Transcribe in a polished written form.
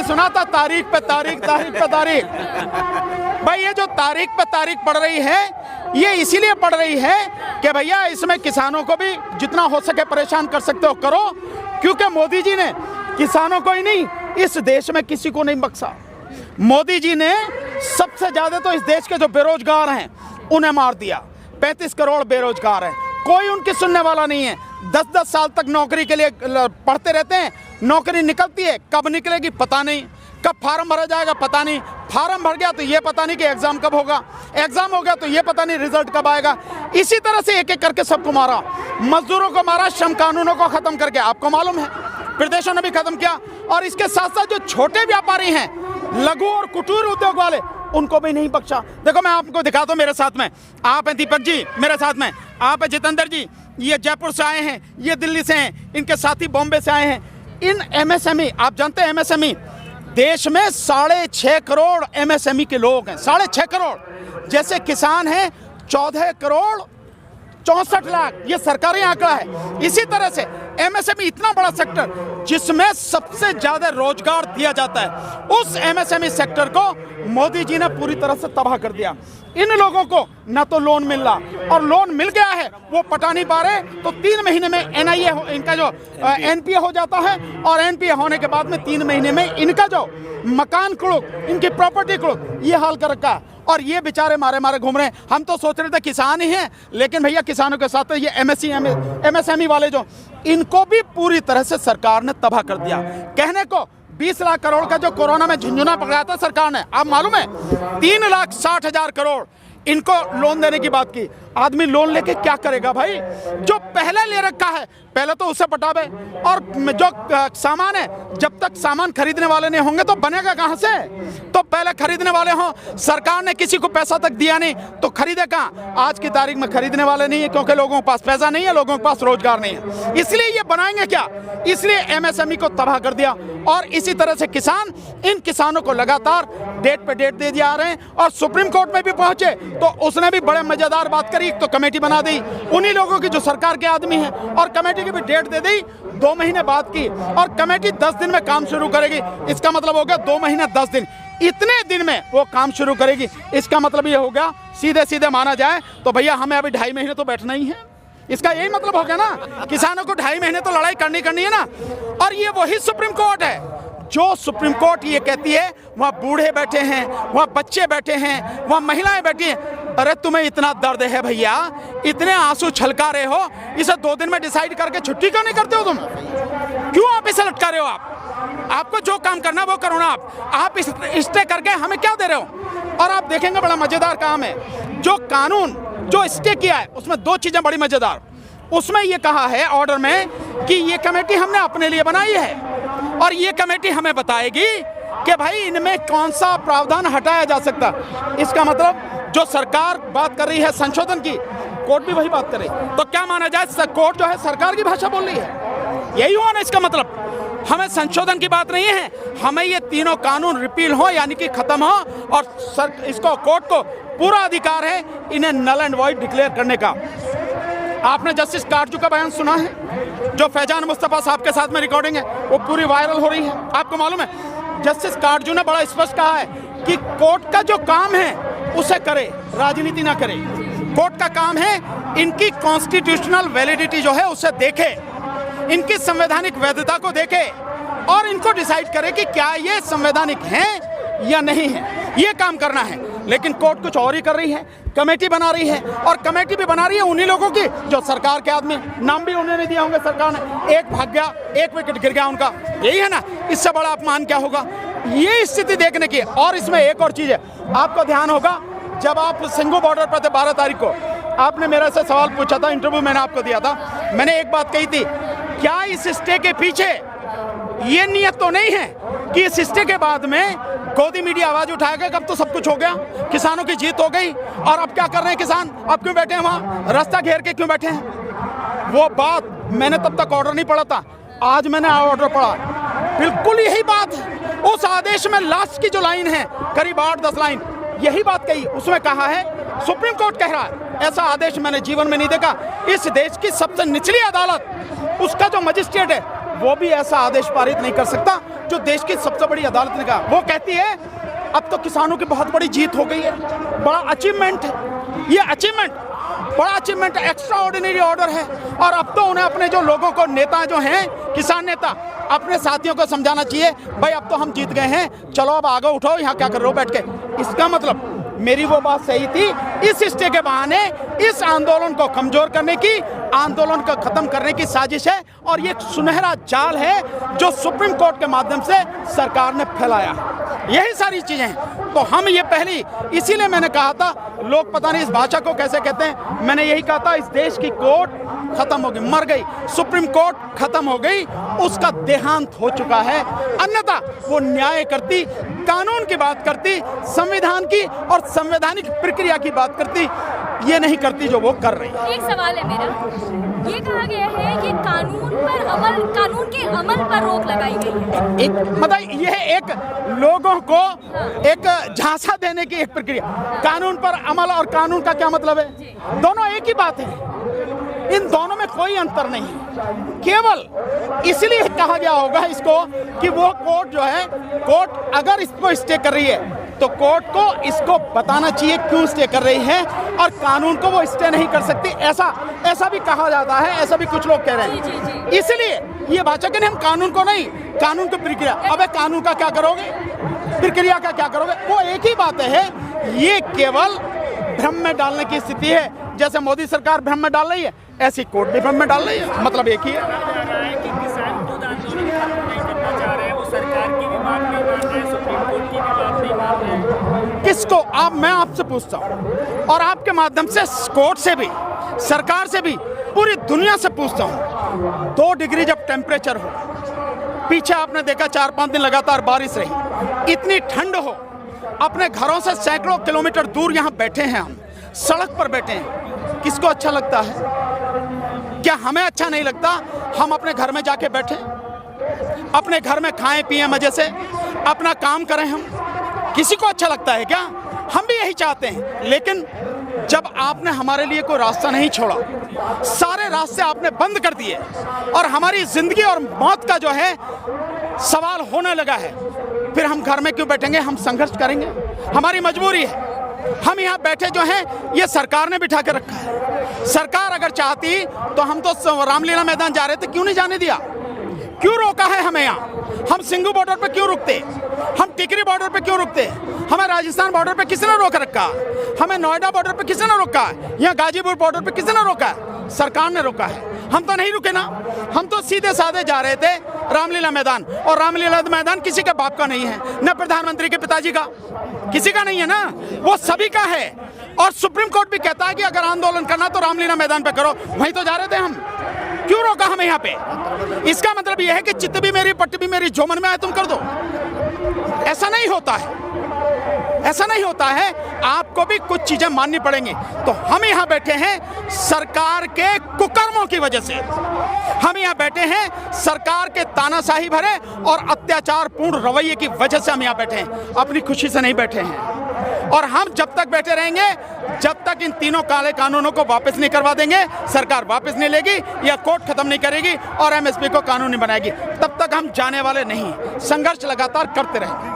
कभी सुना था तारीख पे तारीख, तारीख पे तारीख? भाई ये जो तारीख पे तारीख पड़ रही है, ये इसीलिए पड़ रही है कि भैया इसमें किसानों को भी जितना हो सके परेशान कर सकते हो करो, क्योंकि मोदी जी ने किसानों को ही नहीं, इस देश में किसी को नहीं बख्शा। मोदी जी ने सबसे ज्यादा तो इस देश के जो बेरोजगार हैं उन्हें मार दिया। 35 करोड़ बेरोजगार हैं, कोई उनकी सुनने वाला नहीं है। 10-10 साल तक नौकरी के लिए पढ़ते रहते हैं, नौकरी निकलती है, कब निकलेगी पता नहीं, कब फार्म भरा जाएगा पता नहीं, फार्म भर गया तो ये पता नहीं कि एग्जाम कब होगा, एग्जाम हो गया तो ये पता नहीं रिजल्ट कब आएगा। इसी तरह से एक एक करके सबको मारा, मजदूरों को मारा, श्रम कानूनों को खत्म करके, आपको मालूम है प्रदेशों ने भी खत्म किया। और इसके साथ साथ जो छोटे व्यापारी हैं, लघु और कुटीर उद्योग वाले, उनको भी नहीं बख्शा। देखो मैं आपको दिखाता हूँ, मेरे साथ में आप हैं दीपक जी, मेरे साथ में आप हैं जितेंद्र जी, ये जयपुर से आए हैं, ये दिल्ली से हैं, इनके साथी बॉम्बे से आए हैं। इन एमएसएमई, आप जानते हैं एमएसएमई देश में 6.5 करोड़ एमएसएमई के लोग हैं, 6.5 करोड़। जैसे किसान हैं 14 करोड़ 64 लाख, ये सरकारी आंकड़ा है। इसी तरह से एमएसएमई इतना बड़ा सेक्टर जिसमें सबसे ज्यादा रोजगार दिया जाता है, उस एमएसएमई सेक्टर को मोदी जी ने पूरी तरह से तबाह कर दिया। इन लोगों को ना तो लोन मिल रहा, और लोन मिल गया है वो पटा नहीं पा रहे, तो 3 महीने में एनआईए इनका जो एनपीए हो जाता है, और एनपीए होने के बाद में 3 महीने में इनका जो मकान कुड़ुक, इनकी प्रॉपर्टी कुड़ुक, ये हाल कर रखा है। और ये बेचारे मारे मारे घूम रहे हैं। हम तो सोच रहे थे किसान ही हैं, लेकिन भैया किसानों के साथ ये एमएसएमई वाले जो, इनको भी पूरी तरह से सरकार ने तबाह कर दिया। कहने को 20 लाख करोड़ का जो कोरोना में झुंझुना पकड़ाया था सरकार ने, आप मालूम है 3,60,000 करोड़ इनको लोन देने की बात की। आदमी लोन लेके क्या करेगा भाई? जो पहले ले रखा है पहले तो उसे पटावे, और जो सामान है, जब तक सामान खरीदने वाले नहीं होंगे तो बनेगा कहां से? तो पहले खरीदने वाले हों। सरकार ने किसी को पैसा तक दिया नहीं तो खरीदे कहां? आज की तारीख में खरीदने वाले नहीं है, क्योंकि लोगों के पास पैसा नहीं है, लोगों के पास रोजगार नहीं है। इसलिए ये बनाएंगे क्या? इसलिए एमएसएमई को तबाह कर दिया। और इसी तरह से किसान, इन किसानों को लगातार डेट पे डेट दे दिया आ रहे हैं, और सुप्रीम कोर्ट में भी पहुंचे तो उसने भी बड़े मजेदार बात करी। तो कमेटी बना दी उन्हीं लोगों की जो सरकार के आदमी हैं, और कमेटी की भी डेट दे दी 2 महीने बाद की, और कमेटी 10 दिन में काम शुरू करेगी। इसका मतलब हो गया 2 महीने 10 दिन, इतने दिन में वो काम शुरू करेगी। इसका मतलब ये हो गया, सीधे सीधे माना जाए तो भैया हमें अभी 2.5 महीने तो बैठना ही है। इसका यही मतलब हो गया ना, किसानों को 2.5 महीने तो लड़ाई करनी है ना। और ये वही सुप्रीम कोर्ट है जो सुप्रीम कोर्ट ये कहती है, वहाँ बूढ़े बैठे हैं, वहाँ बच्चे बैठे हैं, वहाँ महिलाएं बैठी हैं। अरे तुम्हें इतना दर्द है भैया, इतने आंसू छलका रहे हो, इसे 2 दिन में डिसाइड करके छुट्टी क्यों नहीं करते हो तुम? क्यों आप इसे लटका रहे हो? आपको जो काम करना वो करो ना। आप स्टे करके हमें क्या दे रहे हो? और आप देखेंगे बड़ा मजेदार काम है, जो कानून जो स्टे किया है उसमें 2 चीजें बड़ी मजेदार। उसमें ये कहा है ऑर्डर में कि ये कमेटी हमने अपने लिए बनाई है, और ये कमेटी हमें बताएगी कि भाई इनमें कौन सा प्रावधान हटाया जा सकता। इसका मतलब जो सरकार बात कर रही है संशोधन की, कोर्ट भी वही बात करे, तो क्या माना जाए? कोर्ट जो है सरकार की भाषा बोल रही है, यही हुआ ना इसका मतलब। हमें संशोधन की बात नहीं है, हमें ये तीनों कानून रिपील हो, यानी कि खत्म हो, और इसको कोर्ट को पूरा अधिकार है इन्हें नल एंड वॉइड डिक्लेयर करने का। आपने जस्टिस काटजू का बयान सुना है, जो फैजान मुस्तफा साहब के साथ में रिकॉर्डिंग है, वो पूरी वायरल हो रही है। आपको मालूम है जस्टिस काटजू ने बड़ा स्पष्ट कहा है कि कोर्ट का जो काम है उसे करे, राजनीति ना करे। कोर्ट का काम है इनकी कॉन्स्टिट्यूशनल वैलिडिटी जो है उसे देखे, इनकी संवैधानिक वैधता को देखे, और इनको डिसाइड करे कि क्या ये संवैधानिक हैं या नहीं है। ये काम करना है। लेकिन कोर्ट कुछ और ही कर रही है, कमेटी बना रही है, और कमेटी भी बना रही है उन्हीं लोगों की जो सरकार के आदमी, नाम भी उन्होंने दिया होंगे सरकार ने। एक भाग गया, 1 विकेट गिर गया उनका, यही है ना। इससे बड़ा अपमान क्या होगा? ये स्थिति देखने की। और इसमें एक और चीज है, आपको ध्यान होगा जब आप सिंघू बॉर्डर पर थे 12 तारीख को, आपने मेरे से सवाल पूछा था, इंटरव्यू मैंने आपको दिया था। मैंने एक बात कही थी, क्या इस स्टे के पीछे ये नियत तो नहीं है कि इस स्टे के बाद में गोदी मीडिया आवाज उठाएगा कि अब तो सब कुछ हो गया, किसानों की जीत हो गई, और अब क्या कर रहे हैं किसान? अब क्यों बैठे हैं वहाँ, रास्ता घेर के क्यों बैठे हैं? वो बात मैंने तब तक ऑर्डर नहीं पढ़ा था, आज मैंने ऑर्डर पढ़ा, बिल्कुल यही बात है। उस आदेश में लास्ट की जो लाइन है, करीब 8-10 लाइन, यही बात कही। उसमें कहा है, सुप्रीम कोर्ट कह रहा है, ऐसा आदेश मैंने जीवन में नहीं देखा। इस देश की सबसे निचली अदालत, उसका जो मजिस्ट्रेट है वो भी ऐसा आदेश पारित नहीं कर सकता जो देश की सबसे बड़ी अदालत ने कहा। वो कहती है अब तो किसानों की बहुत बड़ी जीत हो गई है, बड़ा अचीवमेंट है, ये अचीवमेंट बड़ा अचीवमेंट एक्स्ट्रा ऑर्डिनरी ऑर्डर है। और अब तो उन्हें अपने जो लोगों को, नेता जो हैं, किसान नेता, अपने साथियों को समझाना चाहिए भाई अब तो हम जीत गए हैं, चलो अब आगे उठो, यहाँ क्या कर रहे हो बैठ के। इसका मतलब मेरी वो बात सही थी, इस स्टे के बहाने इस आंदोलन को कमजोर करने की, आंदोलन को खत्म करने की साजिश है। और ये एक सुनहरा जाल है जो सुप्रीम कोर्ट के माध्यम से सरकार ने फैलाया है। यही सारी चीजें हैं। तो हम ये पहली, इसीलिए मैंने कहा था, लोग पता नहीं इस भाषा को कैसे कहते हैं, मैंने यही कहा था इस देश की कोर्ट खत्म हो गई, मर गई, सुप्रीम कोर्ट खत्म हो गई, उसका देहांत हो चुका है। अन्यथा वो न्याय करती, कानून की बात करती, संविधान की और संवैधानिक प्रक्रिया की बात करती, ये नहीं करती जो वो कर रही है। एक सवाल है मेरा, ये कहा गया है कि कानून के अमल पर रोक लगाई गई है। एक मतलब यह एक लोगों को एक झांसा देने की एक प्रक्रिया। कानून पर अमल और कानून का क्या मतलब है? दोनों एक ही बात है, इन दोनों में कोई अंतर नहीं है। केवल इसलिए कहा गया होगा इसको कि वो कोर्ट जो है, कोर्ट अगर इसको स्टे कर रही है तो कोर्ट को इसको बताना चाहिए क्यों स्टे कर रही है, और कानून को वो स्टे नहीं कर सकती, ऐसा भी कहा जाता है, ऐसा भी कुछ लोग कह रहे हैं। इसलिए ये भाषा के हम कानून को नहीं, कानून की प्रक्रिया। अबे कानून का क्या करोगे, प्रक्रिया का क्या करोगे? वो एक ही बात है। ये केवल भ्रम में डालने की स्थिति है। जैसे मोदी सरकार भ्रम में डाल रही है, ऐसी कोर्ट भी भ्रम में डाल रही है। मतलब एक ही है। किसान खुद आंदोलन खत्म नहीं करना चाह रहे हैं, वो सरकार की भी बात नहीं मान रहे, सुप्रीम कोर्ट की भी बात नहीं मान रहे। किसको? आप, मैं आपसे पूछता हूँ और आपके माध्यम से कोर्ट से भी, सरकार से भी, पूरी दुनिया से पूछता हूँ, 2 डिग्री जब टेम्परेचर हो, पीछे आपने देखा 4-5 दिन लगातार बारिश रही, इतनी ठंड हो, अपने घरों से सैकड़ों किलोमीटर दूर यहाँ बैठे हैं, हम सड़क पर बैठे हैं, किसको अच्छा लगता है? क्या हमें अच्छा नहीं लगता? हम अपने घर में जाके बैठे, अपने घर में खाएं पिएं, मजे से अपना काम करें, हम किसी को अच्छा लगता है क्या? हम भी यही चाहते हैं। लेकिन जब आपने हमारे लिए कोई रास्ता नहीं छोड़ा, सारे रास्ते आपने बंद कर दिए और हमारी जिंदगी और मौत का जो है सवाल होने लगा है, फिर हम घर में क्यों बैठेंगे? हम संघर्ष करेंगे, हमारी मजबूरी है। हम यहाँ बैठे जो हैं, ये सरकार ने बिठा के रखा है। सरकार अगर चाहती तो हम तो रामलीला मैदान जा रहे थे, क्यों नहीं जाने दिया? क्यों रोका है हमें यहाँ? हम सिंघू बॉर्डर पे क्यों रुकते? हम टिकरी बॉर्डर पे क्यों रुकते? हमें राजस्थान बॉर्डर पे किसने रोक रखा? हमें नोएडा बॉर्डर पे किसने रोका? यहाँ गाजीपुर बॉर्डर पे किसने रोका? सरकार ने रोका है। हम तो नहीं रुके ना, हम तो सीधे साधे जा रहे थे रामलीला मैदान। और रामलीला मैदान किसी के बाप का नहीं है, न प्रधानमंत्री के पिताजी का, किसी का नहीं है ना, वो सभी का है। और सुप्रीम कोर्ट भी कहता है कि अगर आंदोलन करना तो रामलीला मैदान पे करो, वहीं तो जा रहे थे हम, क्यों रोका हमें यहाँ पे? इसका मतलब यह है कि चित्त भी मेरी, पट्ट भी मेरी, जो मन में आए तुम कर दो। ऐसा नहीं होता है, ऐसा नहीं होता है। आपको भी कुछ चीजें माननी पड़ेंगी। तो हम यहाँ बैठे हैं सरकार के कुकर्मों की वजह से, हम यहाँ बैठे हैं सरकार के तानाशाही भरे और अत्याचारपूर्ण रवैये की वजह से हम यहाँ बैठे हैं, अपनी खुशी से नहीं बैठे हैं। और हम जब तक बैठे रहेंगे, जब तक इन तीनों काले कानूनों को वापस नहीं करवा देंगे, सरकार वापस नहीं लेगी या कोर्ट खत्म नहीं करेगी और एमएसपी को कानूनी बनाएगी, तब तक हम जाने वाले नहीं। संघर्ष लगातार करते रहेंगे।